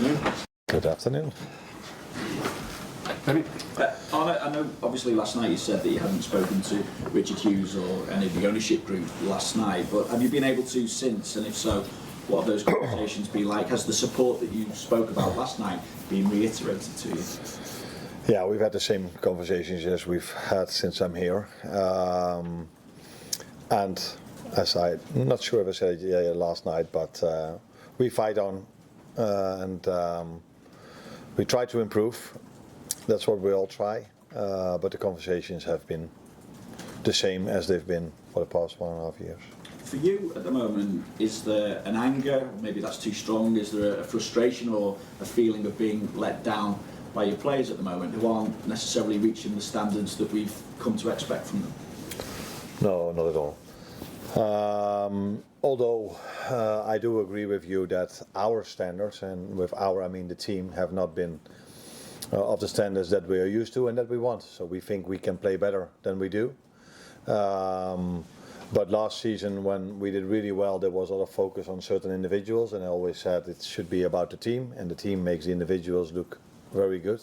afternoon. Good afternoon. Arne, I know obviously last night you said that you hadn't spoken to Richard Hughes or any of the ownership group last night, but have you been able to since, and if so, what have those conversations been like? Has the support that you spoke about last night been reiterated to you? Yeah, we've had the same conversations as we've had since I'm here. And as I'm not sure if I said it last night, but we fight on and we try to improve. That's what we all try. But the conversations have been the same as they've been for the past 1.5 years. For you at the moment, is there an anger, maybe that's too strong, is there a frustration or a feeling of being let down by your players at the moment who aren't necessarily reaching the standards that we've come to expect from them? No, not at all. Although I do agree with you that our standards, and with our I mean the team, have not been of the standards that we are used to and that we want. So we think we can play better than we do. But last season, when we did really well, there was a lot of focus on certain individuals, and I always said it should be about the team, and the team makes the individuals look very good.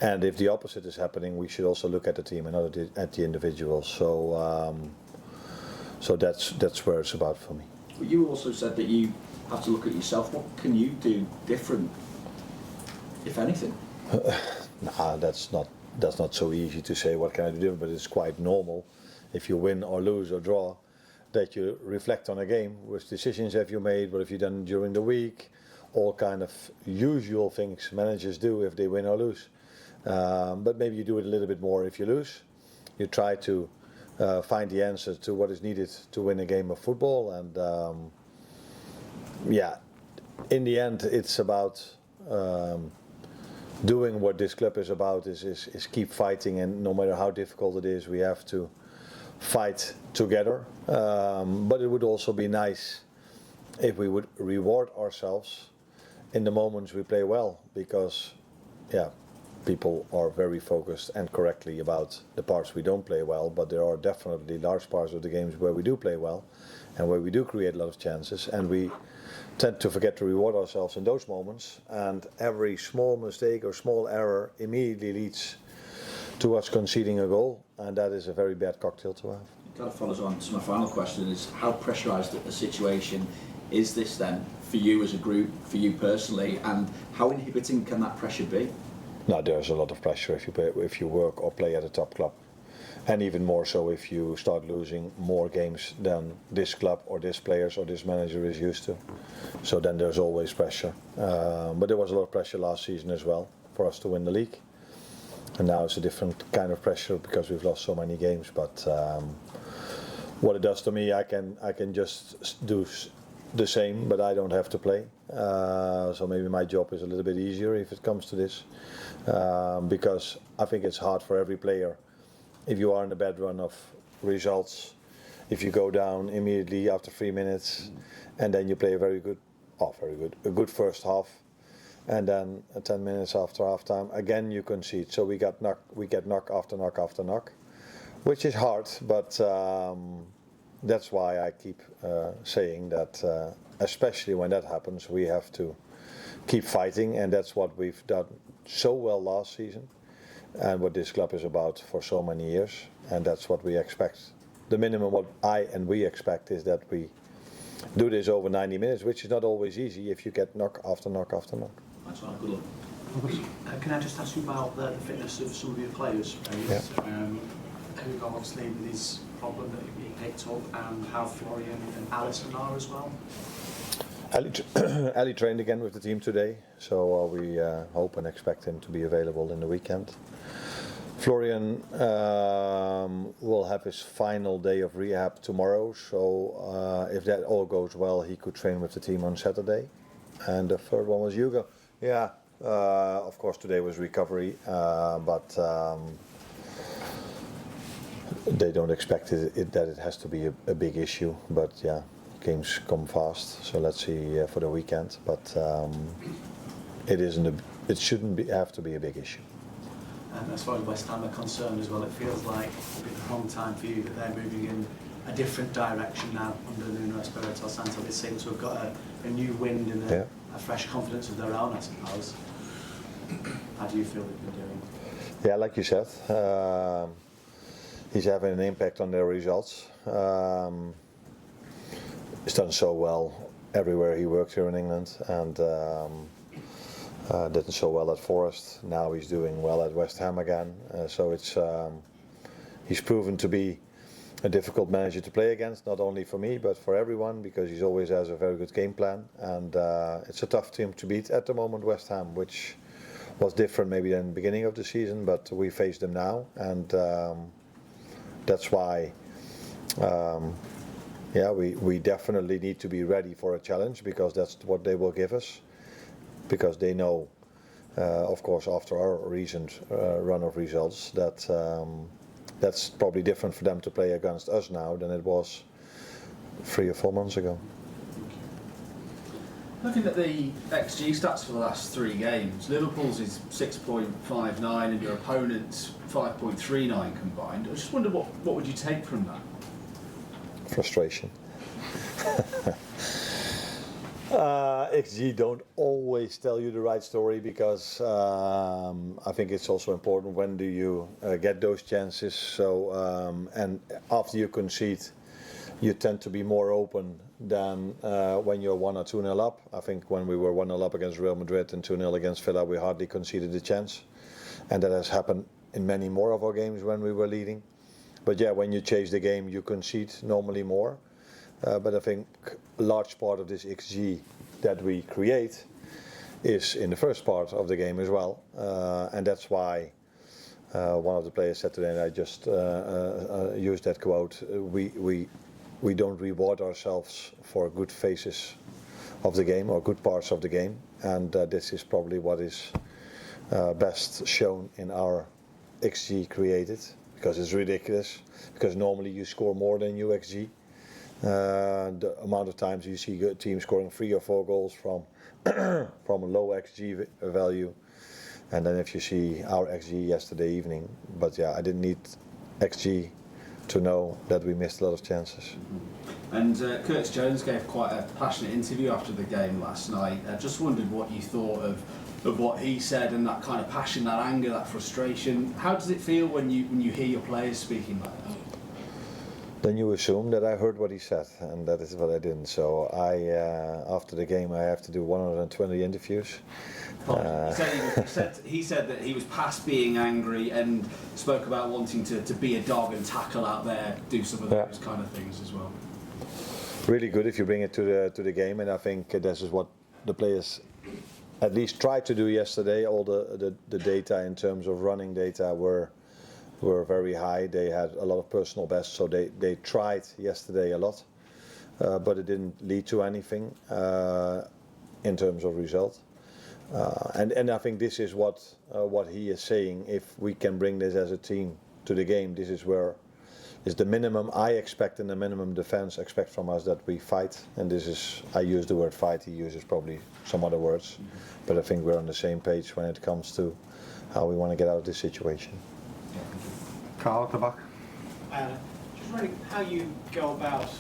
And if the opposite is happening, we should also look at the team and not at the individuals. So that's where it's about for me. But you also said that you have to look at yourself. What can you do different, if anything? Nah, that's not so easy to say what can I do different, but it's quite normal if you win or lose or draw that you reflect on a game. Which decisions have you made? What have you done during the week? All kind of usual things managers do if they win or lose. But maybe you do it a little bit more if you lose. You try to find the answer to what is needed to win a game of football, and yeah, in the end it's about doing what this club is about, is keep fighting, and no matter how difficult it is, we have to fight together. But it would also be nice if we would reward ourselves in the moments we play well, because yeah, people are very focused and correctly about the parts we don't play well, but there are definitely large parts of the games where we do play well and where we do create a lot of chances, and we tend to forget to reward ourselves in those moments, and every small mistake or small error immediately leads to us conceding a goal, and that is a very bad cocktail to have. It kind of follows on to my final question, is how pressurised a situation is this then for you as a group, for you personally, and how inhibiting can that pressure be? No, there's a lot of pressure if you work or play at a top club, and even more so if you start losing more games than this club or this players or this manager is used to. So then there's always pressure. But there was a lot of pressure last season as well for us to win the league, and now it's a different kind of pressure because we've lost so many games. But what it does to me, I can just do the same, but I don't have to play. So maybe my job is a little bit easier if it comes to this, because I think it's hard for every player if you are in a bad run of results, if you go down immediately after 3 minutes and then you play a good first half, and then 10 minutes after half time again you concede. So we get knock after knock after knock, which is hard, but that's why I keep saying that especially when that happens, we have to keep fighting, and that's what we've done so well last season and what this club is about for so many years, and that's what we expect. The minimum what I and we expect is that we do this over 90 minutes, which is not always easy if you get knock after knock after knock. That's not good luck. Can I just ask you about the fitness of some of your players? Yeah. Who obviously with his problem that he picked up, and how Florian and Alisson are as well? Ali trained again with the team today, so we hope and expect him to be available in the weekend. Florian will have his final day of rehab tomorrow, so if that all goes well, he could train with the team on Saturday. And the third one was Hugo. Yeah, of course today was recovery, but they don't expect that it has to be a big issue. But yeah, games come fast, so let's see for the weekend. But it shouldn't have to be a big issue. And as far as West Ham are concerned as well, it feels like it's been a long time for you that they're moving in a different direction now under Nuno Espirito Santo. They seem to have got a new wind in a fresh confidence of their own, I suppose. How do you feel they've been doing? Yeah, like you said, he's having an impact on their results. He's done so well everywhere he worked here in England, and did so well at Forest. Now he's doing well at West Ham again. So it's he's proven to be a difficult manager to play against, not only for me but for everyone, because he always has a very good game plan, and it's a tough team to beat at the moment, West Ham, which was different maybe than the beginning of the season, but we face them now, and that's why we definitely need to be ready for a challenge, because that's what they will give us, because they know, of course, after our recent run of results, that that's probably different for them to play against us now than it was 3 or 4 months ago. Looking at the XG stats for the last 3 games, Liverpool's is 6.59 and your opponent's 5.39 combined. I just wonder what would you take from that? Frustration. XG don't always tell you the right story, because I think it's also important when do you get those chances. So and after you concede, you tend to be more open than when you're 1 or 2-0 up. I think when we were 1-0 up against Real Madrid and 2-0 against Villa, we hardly conceded a chance, and that has happened in many more of our games when we were leading. But yeah, when you chase the game, you concede normally more. But I think a large part of this XG that we create is in the first part of the game as well, and that's why one of the players said today, and I just used that quote, we don't reward ourselves for good phases of the game or good parts of the game, and this is probably what is best shown in our XG created, because it's ridiculous, because normally you score more than your XG. The amount of times you see a team scoring 3 or 4 goals from from a low XG value, and then if you see our XG yesterday evening, but yeah, I didn't need XG to know that we missed a lot of chances. Mm-hmm. And Curtis Jones gave quite a passionate interview after the game last night. I just wondered what you thought of what he said, and that kind of passion, that anger, that frustration. How does it feel when you hear your players speaking like that? Then you assume that I heard what he said, and that is what I didn't. So after the game, I have to do 120 interviews. He said that he was past being angry and spoke about wanting to be a dog and tackle out there, do some of those kind of things as well. Really good if you bring it to the game, and I think this is what the players at least tried to do yesterday. All the data in terms of running data were very high. They had a lot of personal bests, so they tried yesterday a lot, but it didn't lead to anything in terms of result. And I think this is what he is saying. If we can bring this as a team to the game, this is where is the minimum I expect, and the minimum defense expect from us, that we fight. And this is, I use the word fight, he uses probably some other words, but I think we're on the same page when it comes to how we want to get out of this situation. Carl at the back. Just wondering how you go about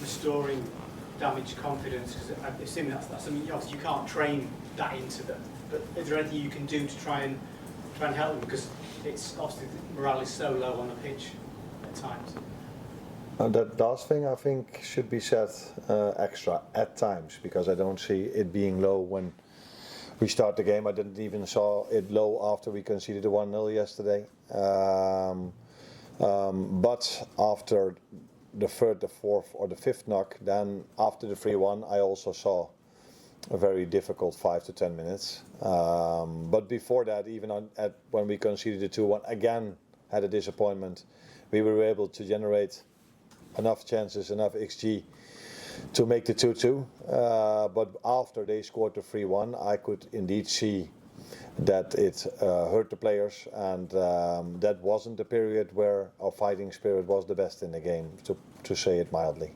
restoring damaged confidence, because I assume that's something obviously you can't train that into them. But is there anything you can do to try and help them, because it's obviously morale is so low on the pitch at times? That last thing I think should be said extra at times, because I don't see it being low when we start the game. I didn't even saw it low after we conceded the 1-0 yesterday. But after the 3rd, the 4th or the 5th knock, then after the 3-1, I also saw a very difficult 5 to 10 minutes. But before that, even when we conceded the 2-1, again had a disappointment. We were able to generate enough chances, enough XG to make the 2-2, but after they scored the 3-1, I could indeed see that it hurt the players, and that wasn't the period where our fighting spirit was the best in the game, to say it mildly.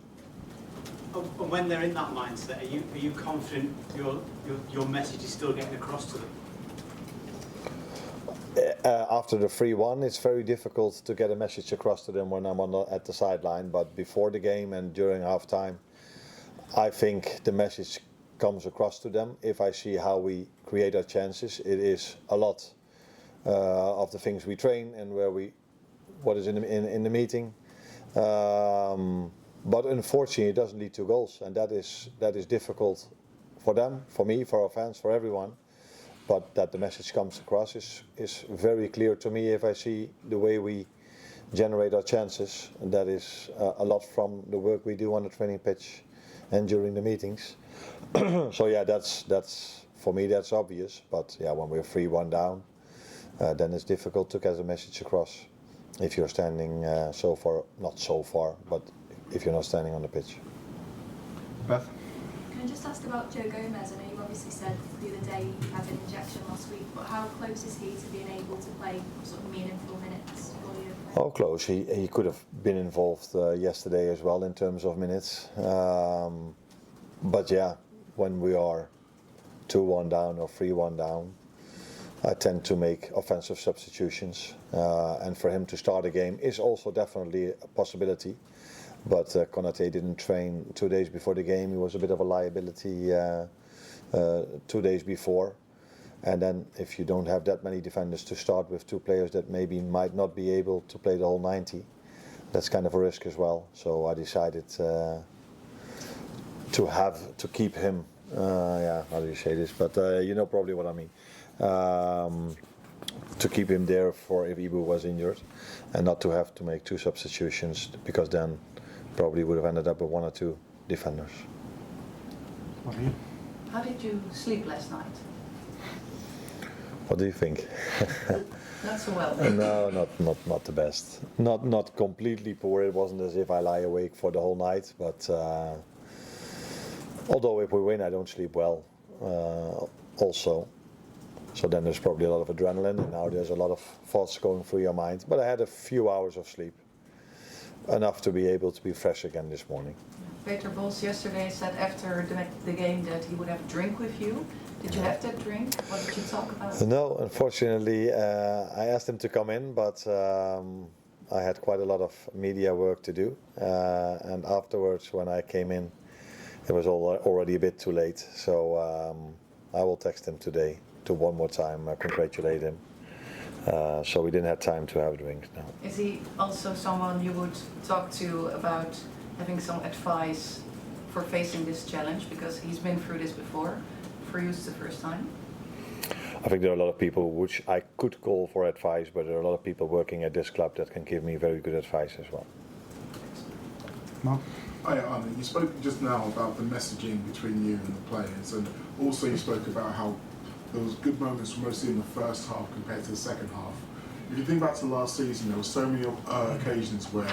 And when they're in that mindset, are you confident your message is still getting across to them? After the 3-1, it's very difficult to get a message across to them when I'm at the sideline, but before the game and during half time, I think the message comes across to them. If I see how we create our chances, it is a lot of the things we train and what is in the meeting. But unfortunately, it doesn't lead to goals, and that is difficult for them, for me, for our fans, for everyone. But that the message comes across is very clear to me if I see the way we generate our chances, and that is a lot from the work we do on the training pitch and during the meetings. So yeah, that's for me that's obvious. But yeah, when we're 3-1 down, then it's difficult to get the message across. If you're standing not so far, but if you're not standing on the pitch. Beth? Can I just ask about Joe Gomez? I know you obviously said the other day he had an injection last week, but how close is he to being able to play sort of meaningful minutes for you? Oh, close. He could have been involved yesterday as well in terms of minutes. But yeah, when we are 2-1 down or 3-1 down, I tend to make offensive substitutions. And for him to start a game is also definitely a possibility. But Konate didn't train 2 days before the game. He was a bit of a liability 2 days before. And then if you don't have that many defenders to start with, two players that maybe might not be able to play the whole 90, that's kind of a risk as well. So I decided to keep him. How do you say this? But you know probably what I mean. To keep him there for if Ibu was injured, and not to have to make two substitutions, because then probably would have ended up with one or two defenders. What are you? How did you sleep last night? What do you think? Not so well. No, not the best. Not completely poor. It wasn't as if I lie awake for the whole night, but although if we win I don't sleep well also. So then there's probably a lot of adrenaline, and now there's a lot of thoughts going through your mind. But I had a few hours of sleep, enough to be able to be fresh again this morning. Peter Bos yesterday said after the game that he would have a drink with you. Did you have that drink? What did you talk about? No, unfortunately, I asked him to come in, but I had quite a lot of media work to do. And afterwards, when I came in, it was already a bit too late. So I will text him today to one more time congratulate him. So we didn't have time to have drinks now. Is he also someone you would talk to about having some advice for facing this challenge? Because he's been through this before. For you, it's the first time. I think there are a lot of people which I could call for advice, but there are a lot of people working at this club that can give me very good advice as well. Mark? Hi, Arne. You spoke just now about the messaging between you and the players, and also you spoke about how there was good moments mostly in the first half compared to the second half. If you think back to last season, there were so many occasions where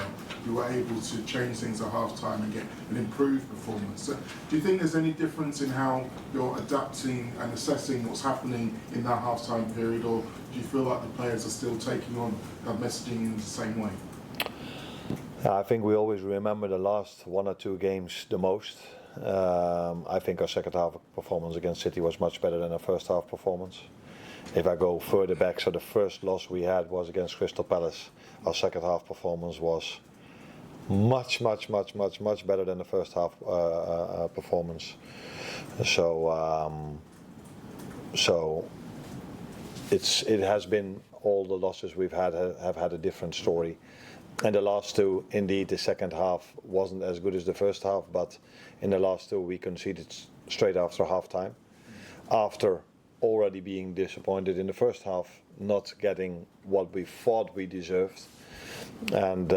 you were able to change things at half-time and get an improved performance. So do you think there's any difference in how you're adapting and assessing what's happening in that half-time period, or do you feel like the players are still taking on that messaging in the same way? I think we always remember the last one or two games the most. I think our second half performance against City was much better than our first half performance. If I go further back, so the first loss we had was against Crystal Palace. Our second half performance was much better than the first half performance. So it has been, all the losses we've had have had a different story. And the last two, indeed, the second half wasn't as good as the first half, but in the last two we conceded straight after half time. After already being disappointed in the first half, not getting what we thought we deserved. And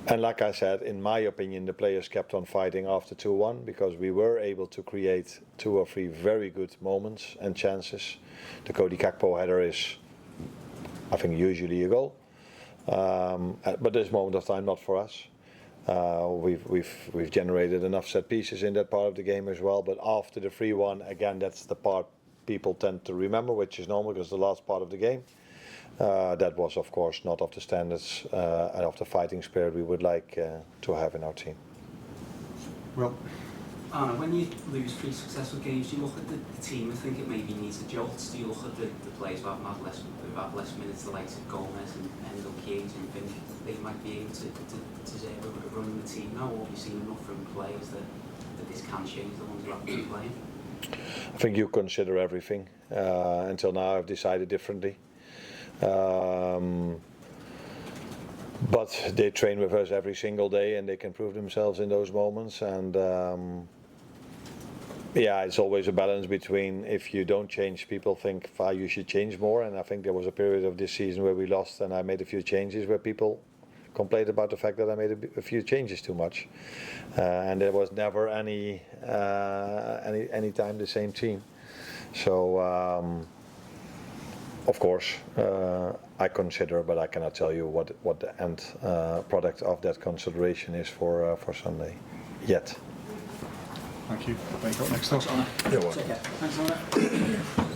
like I said, in my opinion, the players kept on fighting after 2-1, because we were able to create 2 or 3 very good moments and chances. The Cody Gakpo header is, I think, usually a goal. But this moment of time, not for us. We've generated enough set pieces in that part of the game as well. But after the 3-1, again, that's the part people tend to remember, which is normal because the last part of the game. That was, of course, not of the standards and of the fighting spirit we would like to have in our team. Well, Arne, when you lose 3 successful games, do you look at the team and think it maybe needs a jolt? Do you look at the players who have had less minutes, the likes of Gomez and Endo Keane, and think they might be able to run the team now, or have you seen enough from players that that this can change the ones who haven't been playing? I think you consider everything. Until now, I've decided differently. But they train with us every single day, and they can prove themselves in those moments. And yeah, it's always a balance between, if you don't change, people think, you should change more. And I think there was a period of this season where we lost, and I made a few changes where people complained about the fact that I made a few changes too much. And there was never any time the same team. So of course I consider, but I cannot tell you what the end product of that consideration is for Sunday yet. Thank you. What you got next up? Take care. Thanks, Anna.